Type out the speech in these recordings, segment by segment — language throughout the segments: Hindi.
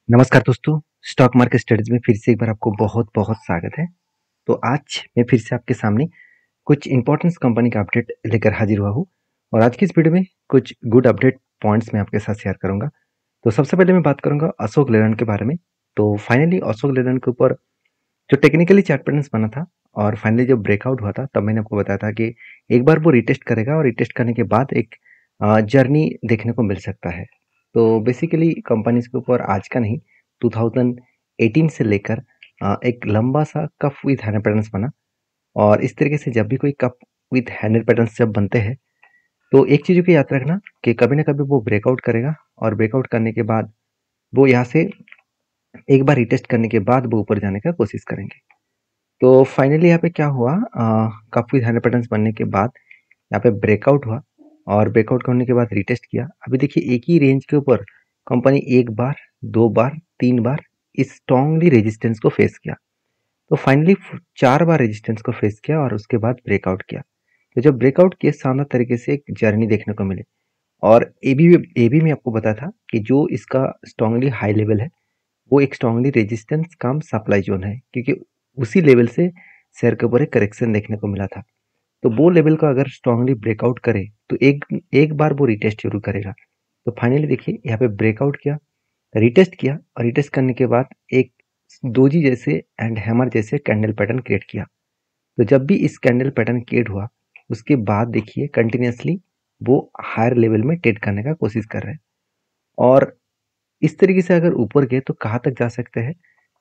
नमस्कार दोस्तों, स्टॉक मार्केट स्टडीज में फिर से एक बार आपको बहुत-बहुत स्वागत है। तो आज मैं फिर से आपके सामने कुछ इम्पोर्टेंस कंपनी का अपडेट लेकर हाजिर हुआ हूँ और आज की इस वीडियो में कुछ गुड अपडेट पॉइंट्स मैं आपके साथ शेयर करूँगा। तो सबसे पहले मैं बात करूँगा अशोक लेलैंड के बारे में। तो फाइनली अशोक लेलैंड के ऊपर जो टेक्निकली चार्ट पैटर्न्स बना था और फाइनली जब ब्रेकआउट हुआ था, तब मैंने आपको बताया था कि एक बार वो रिटेस्ट करेगा और रिटेस्ट करने के बाद एक जर्नी देखने को मिल सकता है। तो बेसिकली कंपनीज के ऊपर आज का नहीं 2018 से लेकर एक लंबा सा कप विथ हैंडल पैटर्न्स बना और इस तरीके से जब भी कोई कप विथ हैंडल पैटर्न्स जब बनते हैं तो एक चीज़ को याद रखना कि कभी ना कभी वो ब्रेकआउट करेगा और ब्रेकआउट करने के बाद वो यहाँ से एक बार रिटेस्ट करने के बाद वो ऊपर जाने का कोशिश करेंगे। तो फाइनली यहाँ पे क्या हुआ, कप विथ हैंडल पैटर्न्स बनने के बाद यहाँ पे ब्रेकआउट हुआ और ब्रेकआउट होने के बाद रिटेस्ट किया। अभी देखिए एक ही रेंज के ऊपर कंपनी एक बार, दो बार, तीन बार इस स्ट्रांगली रेजिस्टेंस को फेस किया। तो फाइनली चार बार रेजिस्टेंस को फेस किया और उसके बाद ब्रेकआउट किया। तो जब ब्रेकआउट किए शानदार तरीके से एक जर्नी देखने को मिले और ए बी में आपको बताया था कि जो इसका स्ट्रांगली हाई लेवल है वो एक स्ट्रांगली रेजिस्टेंस कम सप्लाई जोन है, क्योंकि उसी लेवल से शेयर के ऊपर एक करेक्शन देखने को मिला था। तो वो लेवल को अगर स्ट्रांगली ब्रेकआउट करे तो एक एक बार वो रिटेस्ट जरूर करेगा। तो फाइनली देखिए यहाँ पे ब्रेकआउट किया, रिटेस्ट किया और रिटेस्ट करने के बाद एक डोजी जैसे एंड हैमर जैसे कैंडल पैटर्न क्रिएट किया। तो जब भी इस कैंडल पैटर्न क्रिएट हुआ उसके बाद देखिए कंटिन्यूसली वो हायर लेवल में ट्रेड करने का कोशिश कर रहे हैं और इस तरीके से अगर ऊपर गए तो कहाँ तक जा सकते हैं।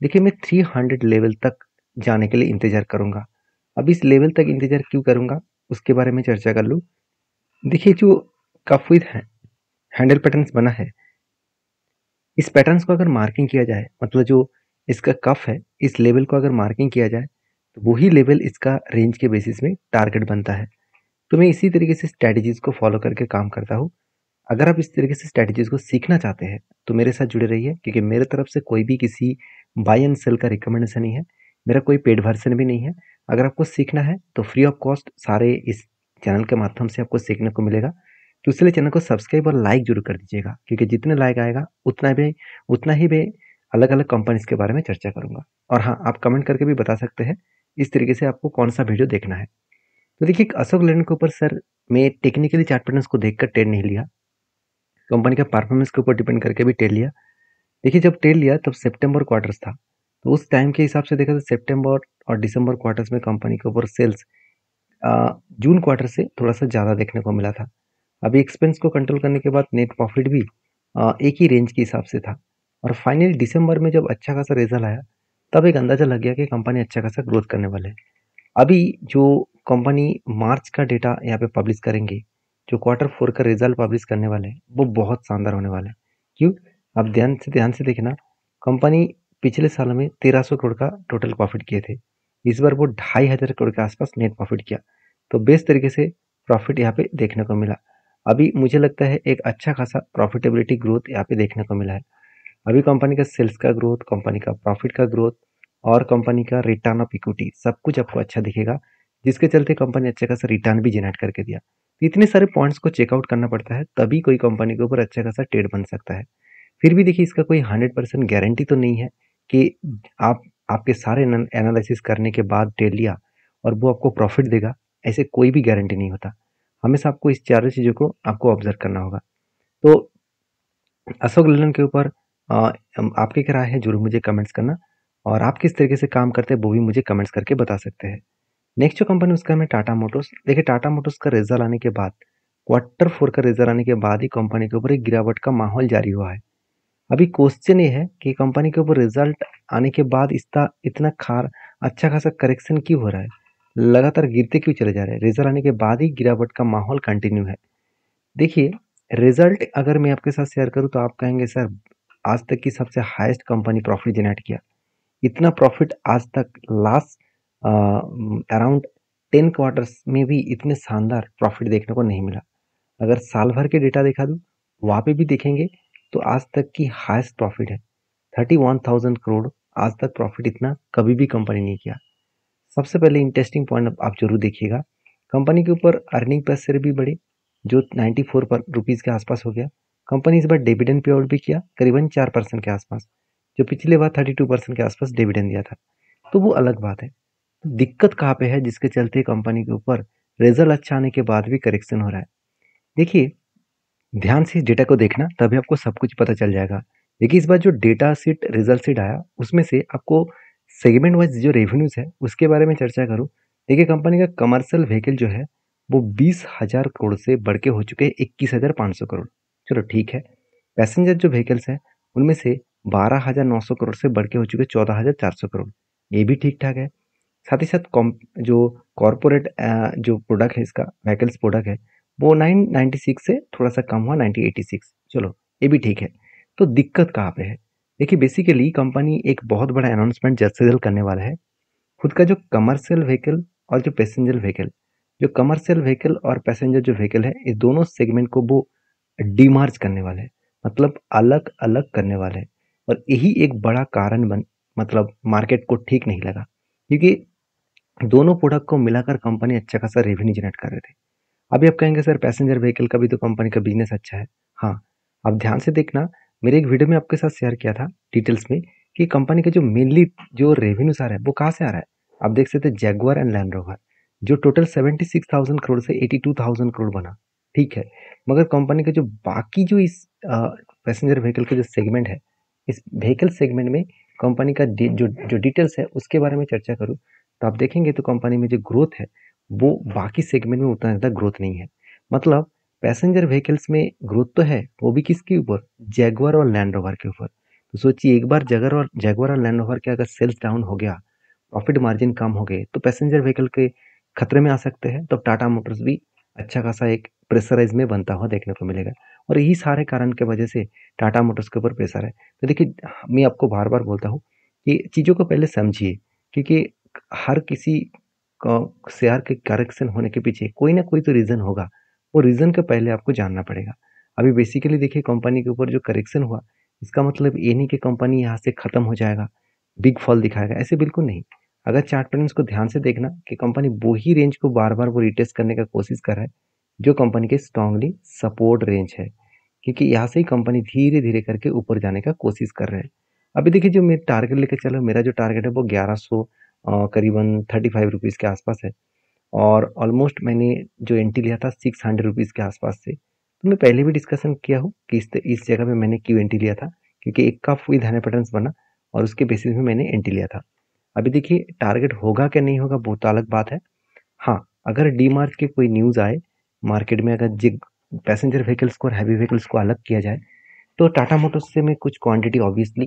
देखिए मैं 300 लेवल तक जाने के लिए इंतजार करूंगा। अब इस लेवल तक इंतजार क्यों करूंगा उसके बारे में चर्चा कर लूँ। देखिए जो कफ विद हैंडल पैटर्न्स बना है, इस पैटर्न्स को अगर मार्किंग किया जाए, मतलब जो इसका कफ है इस लेवल को अगर मार्किंग किया जाए तो वही लेवल इसका रेंज के बेसिस में टारगेट बनता है। तो मैं इसी तरीके से स्ट्रैटेजीज को फॉलो करके काम करता हूँ। अगर आप इस तरीके से स्ट्रैटेजीज को सीखना चाहते हैं तो मेरे साथ जुड़े रहिए, क्योंकि मेरे तरफ से कोई भी किसी बाय एंड सेल का रिकमेंडेशन नहीं है, मेरा कोई पेड वर्जन भी नहीं है। अगर आपको सीखना है तो फ्री ऑफ कॉस्ट सारे इस चैनल के माध्यम से आपको सीखने को मिलेगा। तो इसलिए चैनल को सब्सक्राइब और लाइक जरूर कर दीजिएगा, क्योंकि जितने लाइक आएगा उतना ही मैं अलग अलग कंपनीज के बारे में चर्चा करूंगा। और हाँ, आप कमेंट करके भी बता सकते हैं इस तरीके से आपको कौन सा वीडियो देखना है। तो देखिए अशोक लेलैंड के ऊपर सर मैं टेक्निकली चार्ट पैटर्न्स को देखकर ट्रेड नहीं लिया, कंपनी का परफॉर्मेंस के ऊपर डिपेंड करके भी ट्रेड लिया। देखिए जब ट्रेड लिया तब सितंबर क्वार्टर्स था, तो उस टाइम के हिसाब से देखा तो सितंबर और दिसंबर क्वार्टर्स में कंपनी के ऊपर सेल्स जून क्वार्टर से थोड़ा सा ज़्यादा देखने को मिला था। अभी एक्सपेंस को कंट्रोल करने के बाद नेट प्रॉफिट भी एक ही रेंज के हिसाब से था और फाइनली दिसंबर में जब अच्छा खासा रिजल्ट आया तब एक अंदाजा लग गया कि कंपनी अच्छा खासा ग्रोथ करने वाले है। अभी जो कंपनी मार्च का डेटा यहाँ पे पब्लिश करेंगे, जो क्वार्टर फोर का रिजल्ट पब्लिश करने वाले हैं वो बहुत शानदार होने वाला है। क्यों? आप ध्यान से देखना, कंपनी पिछले साल में 1300 करोड़ का टोटल प्रॉफिट किए थे, इस बार वो 2500 करोड़ के आसपास नेट प्रॉफिट किया। तो बेस्ट तरीके से प्रॉफिट यहाँ पे देखने को मिला। अभी मुझे लगता है एक अच्छा खासा प्रॉफिटेबिलिटी ग्रोथ यहाँ पे देखने को मिला है। अभी कंपनी का सेल्स का ग्रोथ, कंपनी का प्रॉफिट का ग्रोथ और कंपनी का रिटर्न ऑफ इक्विटी सब कुछ आपको अच्छा दिखेगा, जिसके चलते कंपनी अच्छे खासा रिटर्न भी जनरेट करके दिया। तो इतने सारे पॉइंट्स को चेकआउट करना पड़ता है तभी कोई कंपनी के ऊपर अच्छा खासा ट्रेड बन सकता है। फिर भी देखिए इसका कोई 100% गारंटी तो नहीं है कि आप आपके सारे एनालिसिस करने के बाद ट्रेड लिया और वो आपको प्रॉफिट देगा, ऐसे कोई भी गारंटी नहीं होता। हमेशा आपको इस चारों चीज़ों को आपको ऑब्जर्व करना होगा। तो अशोक लेलैंड के ऊपर आपकी क्या राय है जरूर मुझे कमेंट्स करना, और आप किस तरीके से काम करते हैं वो भी मुझे कमेंट्स करके बता सकते हैं। नेक्स्ट जो कंपनी उसका है टाटा मोटर्स। देखिए टाटा मोटर्स का रिजल्ट आने के बाद, क्वार्टर फोर का रिजल्ट आने के बाद ही कंपनी के ऊपर एक गिरावट का माहौल जारी हुआ है। अभी क्वेश्चन ये है कि कंपनी के ऊपर रिजल्ट आने के बाद इसका इतना खार अच्छा खासा करेक्शन क्यों हो रहा है, लगातार गिरते क्यों चले जा रहे हैं, रिजल्ट आने के बाद ही गिरावट का माहौल कंटिन्यू है। देखिए रिजल्ट अगर मैं आपके साथ शेयर करूं तो आप कहेंगे सर आज तक की सबसे हाईएस्ट कंपनी प्रॉफिट जनरेट किया, इतना प्रॉफिट आज तक लास्ट अराउंड 10 क्वार्टर्स में भी इतने शानदार प्रॉफिट देखने को नहीं मिला। अगर साल भर के डेटा दिखा दूं वहाँ पे भी देखेंगे तो आज तक की हाईएस्ट प्रॉफिट है 31,000 करोड़। आज तक प्रॉफिट इतना कभी भी कंपनी नहीं किया। सबसे पहले इंटरेस्टिंग पॉइंट आप जरूर देखिएगा, कंपनी के ऊपर अर्निंग पर शेयर भी बढ़े जो 94 पर रुपीज़ के आसपास हो गया। कंपनी इस बार डिविडेंड पे आउट भी किया करीबन 4% के आसपास। जो पिछले बार 32% के आसपास डिविडेंड दिया था, तो वो अलग बात है। दिक्कत कहाँ पे है जिसके चलते कंपनी के ऊपर रिजल्ट अच्छा आने के बाद भी करेक्शन हो रहा है? देखिए, ध्यान से इस डेटा को देखना तभी आपको सब कुछ पता चल जाएगा। देखिए इस बार जो डेटा शीट रिजल्ट शीट आया उसमें से आपको सेगमेंट वाइज जो रेवेन्यूज है उसके बारे में चर्चा करूँ। देखिए कंपनी का कमर्शियल व्हीकल जो है वो 20,000 करोड़ से बढ़ के हो चुके हैं 21,500 करोड़। चलो ठीक है। पैसेंजर जो व्हीकल्स हैं उनमें से 12,900 करोड़ से बढ़ के हो चुके 14,400 करोड़। ये भी ठीक ठाक है। साथ ही साथ जो कॉरपोरेट जो प्रोडक्ट है इसका व्हीकल्स प्रोडक्ट है वो 996 से थोड़ा सा कम हुआ 986। चलो ये भी ठीक है। तो दिक्कत कहाँ पे है? देखिए बेसिकली कंपनी एक बहुत बड़ा अनाउंसमेंट जल्द से जल्द करने वाला है। खुद का जो कमर्शियल व्हीकल और जो पैसेंजर व्हीकल, जो कमर्शियल व्हीकल और पैसेंजर जो व्हीकल है इस दोनों सेगमेंट को वो डीमार्ज करने वाले हैं, मतलब अलग अलग करने वाले हैं। और यही एक बड़ा कारण बन मतलब मार्केट को ठीक नहीं लगा, क्योंकि दोनों प्रोडक्ट को मिलाकर कंपनी अच्छा खासा रेवेन्यू जनरेट कर रहे थे। अभी आप कहेंगे सर पैसेंजर व्हीकल का भी तो कंपनी का बिजनेस अच्छा है। हाँ, आप ध्यान से देखना, मेरे एक वीडियो में आपके साथ शेयर किया था डिटेल्स में कि कंपनी का जो मेनली जो रेवेन्यूज आ रहा है वो कहाँ से आ रहा है। आप देख सकते हैं जैगुआर एंड लैंड रोवर, जो टोटल 76,000 करोड़ से 82,000 करोड़ बना। ठीक है, मगर कंपनी का जो बाकी जो इस पैसेंजर व्हीकल का जो सेगमेंट है, इस व्हीकल सेगमेंट में कंपनी का जो जो डिटेल्स है उसके बारे में चर्चा करूँ तो आप देखेंगे तो कंपनी में जो ग्रोथ है वो बाकी सेगमेंट में उतना ज़्यादा ग्रोथ नहीं है। मतलब पैसेंजर व्हीकल्स में ग्रोथ तो है, वो भी किसके ऊपर? जैगुआर और लैंड रोवर के ऊपर। तो सोचिए एक बार जैगुआर और लैंड रोवर के अगर सेल्स डाउन हो गया, प्रॉफिट मार्जिन कम हो गए तो पैसेंजर व्हीकल के खतरे में आ सकते हैं। तो टाटा मोटर्स भी अच्छा खासा एक प्रेशराइज में बनता हुआ देखने को मिलेगा। और यही सारे कारण के वजह से टाटा मोटर्स के ऊपर प्रेशर है। तो देखिए मैं आपको बार बार बोलता हूँ कि चीज़ों को पहले समझिए, क्योंकि हर किसी शेयर के करेक्शन होने के पीछे कोई ना कोई तो रीज़न होगा। वो रीज़न को पहले आपको जानना पड़ेगा। अभी बेसिकली देखिए कंपनी के ऊपर जो करेक्शन हुआ, इसका मतलब ये नहीं कि कंपनी यहाँ से ख़त्म हो जाएगा, बिग फॉल दिखाएगा, ऐसे बिल्कुल नहीं। अगर चार्ट पैटर्न्स को ध्यान से देखना कि कंपनी वो ही रेंज को बार-बार वो रिटेस्ट करने का कोशिश कर रहा है, जो कंपनी के स्ट्रांगली सपोर्ट रेंज है। क्योंकि यहाँ से ही कंपनी धीरे-धीरे करके ऊपर जाने का कोशिश कर रहे हैं। अभी देखिए जो मैं टारगेट लेके चल रहा हूँ, मेरा जो टारगेट है वो 1100 करीबन 35 रुपीज़ के आसपास है। और ऑलमोस्ट मैंने जो एंट्री लिया था 600 रुपीज़ के आसपास से। तो मैं पहले भी डिस्कशन किया हूँ कि इस जगह पे मैंने क्यों एंट्री लिया था, क्योंकि एक का फुल हैंड पैटर्न्स बना और उसके बेसिस में मैंने एंट्री लिया था। अभी देखिए टारगेट होगा क्या नहीं होगा वो तो अलग बात है। हाँ, अगर डीमार्ट के कोई न्यूज़ आए मार्केट में, अगर जिग पैसेंजर व्हीकल्स को और हैवी व्हीकल्स को अलग किया जाए तो टाटा मोटर्स से मैं कुछ क्वांटिटी ऑब्वियसली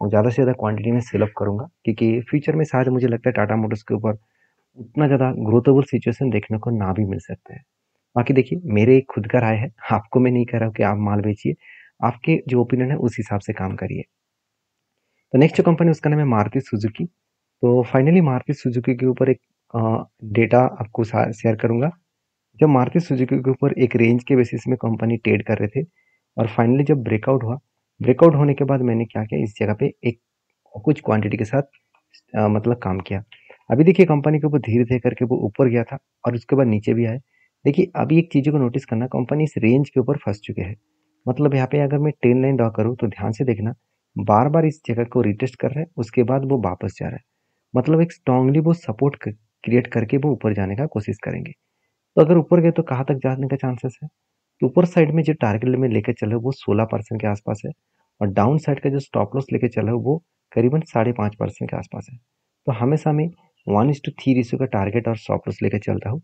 ज़्यादा से ज़्यादा क्वांटिटी में सेल अप करूँगा, क्योंकि फ्यूचर में शायद मुझे लगता है टाटा मोटर्स के ऊपर उतना ज़्यादा ग्रोथेबल सिचुएशन देखने को ना भी मिल सकता है। बाकी देखिए मेरे खुद का राय है, आपको मैं नहीं कह रहा हूँ कि आप माल बेचिए, आपके जो ओपिनियन है उस हिसाब से काम करिए। तो नेक्स्ट जो कंपनी उसका नाम है मारुति सुजुकी। तो फाइनली मारुति सुजुकी के ऊपर एक डेटा आपको शेयर करूँगा। जब मारुति सुजुकी के ऊपर एक रेंज के बेसिस में कंपनी ट्रेड कर रहे थे और फाइनली जब ब्रेकआउट हुआ, ब्रेकआउट होने के बाद मैंने क्या किया, इस जगह पे एक कुछ क्वांटिटी के साथ मतलब काम किया। अभी देखिए कंपनी के ऊपर धीरे-धीरे करके वो ऊपर गया था और उसके बाद नीचे भी आए। देखिए अभी एक चीज़ों को नोटिस करना, कंपनी इस रेंज के ऊपर फँस चुके हैं। मतलब यहाँ पे अगर मैं ट्रेंड लाइन ड्रा करूँ तो ध्यान से देखना, बार-बार इस जगह को रिटेस्ट कर रहा है, उसके बाद वो वापस जा रहा है। मतलब एक स्ट्रांगली वो सपोर्ट क्रिएट करके वो ऊपर जाने का कोशिश करेंगे। तो अगर ऊपर गए तो कहाँ तक जाने का चांसेस है? तो ऊपर साइड में जो टारगेट में लेके चले वो 16% के आसपास है और डाउन साइड का जो स्टॉप लॉस लेके चला है वो करीबन 5.5% के आसपास है। तो हमेशा मैं 1:3 रेशियो का टारगेट और स्टॉप लॉस लेके चलता हूँ।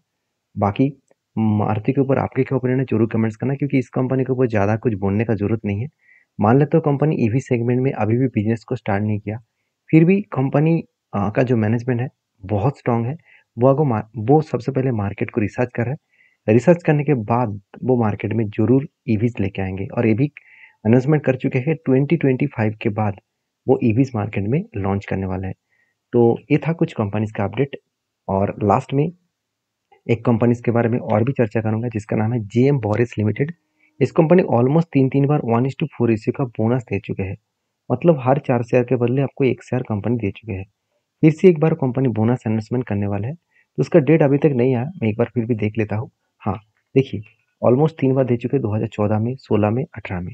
बाकी मारुति के ऊपर आपके क्या ओपिनियन है ज़रूर कमेंट्स करना, क्योंकि इस कंपनी के ऊपर ज़्यादा कुछ बोलने का ज़रूरत नहीं है। मान लेते हो कंपनी ईवी सेगमेंट में अभी भी बिज़नेस को स्टार्ट नहीं किया, फिर भी कंपनी का जो मैनेजमेंट है बहुत स्ट्रॉन्ग है। वो सबसे पहले मार्केट को रिसर्च कर रहा है। रिसर्च करने के बाद वो मार्केट में ज़रूर ईवीज़ लेके आएँगे और ये भी अनाउंसमेंट कर चुके हैं 2025 के बाद वो ईवीज़ मार्केट में लॉन्च करने वाला है। तो ये था कुछ कंपनीज़ का अपडेट और लास्ट में एक कंपनीज़ के बारे में और भी चर्चा करूँगा जिसका नाम है जेएम बोरिस लिमिटेड। इस कंपनी ऑलमोस्ट 3-3 बार 1:4 रेशियो का बोनस दे चुके हैं। मतलब हर 4 शेयर के बदले आपको 1 शेयर कंपनी दे चुके हैं। फिर से एक बार कंपनी बोनस अनाउंसमेंट करने वाला है, तो उसका डेट अभी तक नहीं आया, मैं एक बार फिर भी देख लेता हूँ। हाँ, देखिए ऑलमोस्ट 3 बार दे चुके हैं 2014 में, 16 में, 18 में।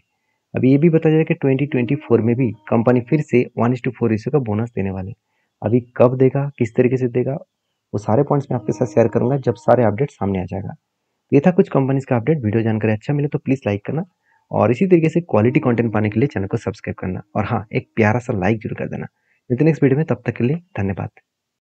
अभी ये भी बताया जाएगा कि 2024 में भी कंपनी फिर से 1:4 रेशियो का बोनस देने वाले। अभी कब देगा, किस तरीके से देगा, वो सारे पॉइंट्स मैं आपके साथ शेयर करूंगा जब सारे अपडेट सामने आ जाएगा। तो ये था कुछ कंपनीज का अपडेट। वीडियो जानकर अच्छा मिले तो प्लीज़ लाइक करना और इसी तरीके से क्वालिटी कंटेंट पाने के लिए चैनल को सब्सक्राइब करना और हाँ, एक प्यारा सा लाइक जरूर कर देना। मिलते हैं नेक्स्ट वीडियो में, तब तक के लिए धन्यवाद।